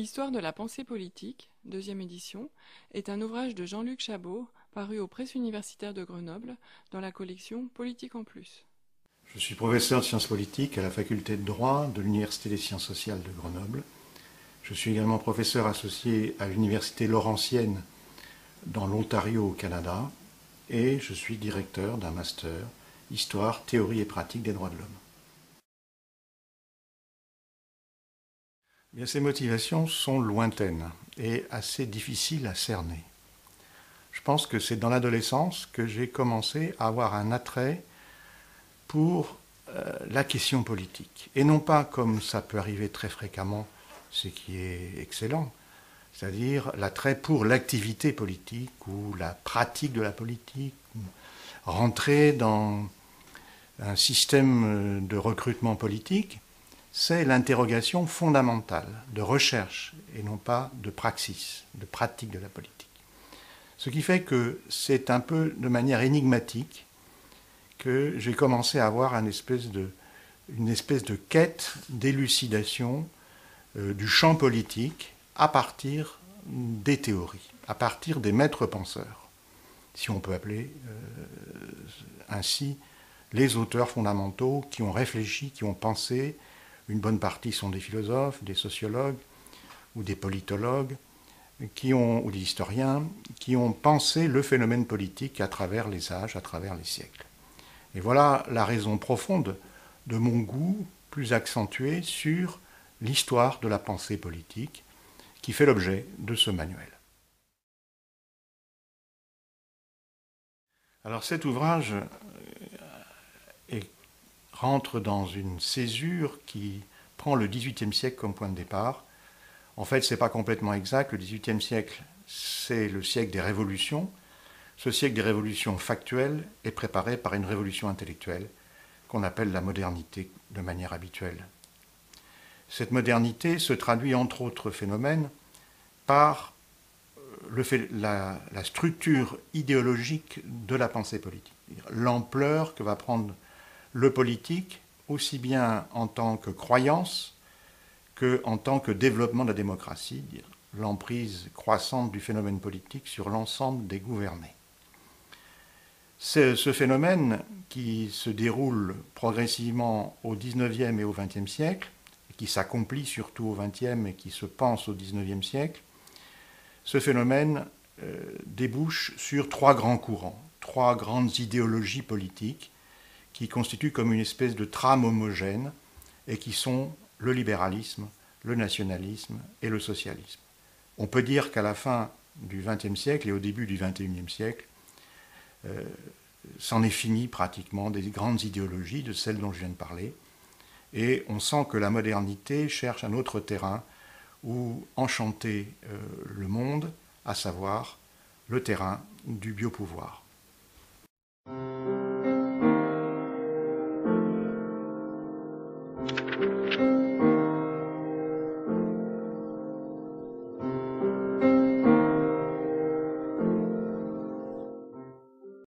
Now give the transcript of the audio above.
Histoire de la pensée politique, deuxième édition, est un ouvrage de Jean-Luc Chabot, paru aux Presses universitaires de Grenoble, dans la collection Politique en plus. Je suis professeur de sciences politiques à la faculté de droit de l'Université des sciences sociales de Grenoble. Je suis également professeur associé à l'Université Laurentienne dans l'Ontario au Canada et je suis directeur d'un master Histoire, théorie et pratique des droits de l'homme. Bien, ces motivations sont lointaines et assez difficiles à cerner. Je pense que c'est dans l'adolescence que j'ai commencé à avoir un attrait pour la question politique. Et non pas comme ça peut arriver très fréquemment, ce qui est excellent, c'est-à-dire l'attrait pour l'activité politique ou la pratique de la politique, rentrer dans un système de recrutement politique, c'est l'interrogation fondamentale de recherche et non pas de praxis, de pratique de la politique. Ce qui fait que c'est un peu de manière énigmatique que j'ai commencé à avoir une espèce de quête d'élucidation du champ politique à partir des théories, à partir des maîtres penseurs, si on peut appeler ainsi les auteurs fondamentaux qui ont réfléchi, qui ont pensé. Une bonne partie sont des philosophes, des sociologues ou des politologues, ou des historiens, qui ont pensé le phénomène politique à travers les âges, à travers les siècles. Et voilà la raison profonde de mon goût plus accentué sur l'histoire de la pensée politique qui fait l'objet de ce manuel. Alors cet ouvrage rentre dans une césure qui prend le XVIIIe siècle comme point de départ. En fait, ce n'est pas complètement exact. Le XVIIIe siècle, c'est le siècle des révolutions. Ce siècle des révolutions factuelles est préparé par une révolution intellectuelle qu'on appelle la modernité de manière habituelle. Cette modernité se traduit entre autres phénomènes par la structure idéologique de la pensée politique, l'ampleur que va prendre le politique, aussi bien en tant que croyance qu'en tant que développement de la démocratie, l'emprise croissante du phénomène politique sur l'ensemble des gouvernés. C'est ce phénomène qui se déroule progressivement au XIXe et au XXe siècle, qui s'accomplit surtout au XXe et qui se pense au XIXe siècle. Ce phénomène débouche sur trois grands courants, trois grandes idéologies politiques qui constituent comme une espèce de trame homogène et qui sont le libéralisme, le nationalisme et le socialisme. On peut dire qu'à la fin du XXe siècle et au début du XXIe siècle, c'en est fini pratiquement des grandes idéologies, de celles dont je viens de parler, et on sent que la modernité cherche un autre terrain où enchanter le monde, à savoir le terrain du biopouvoir.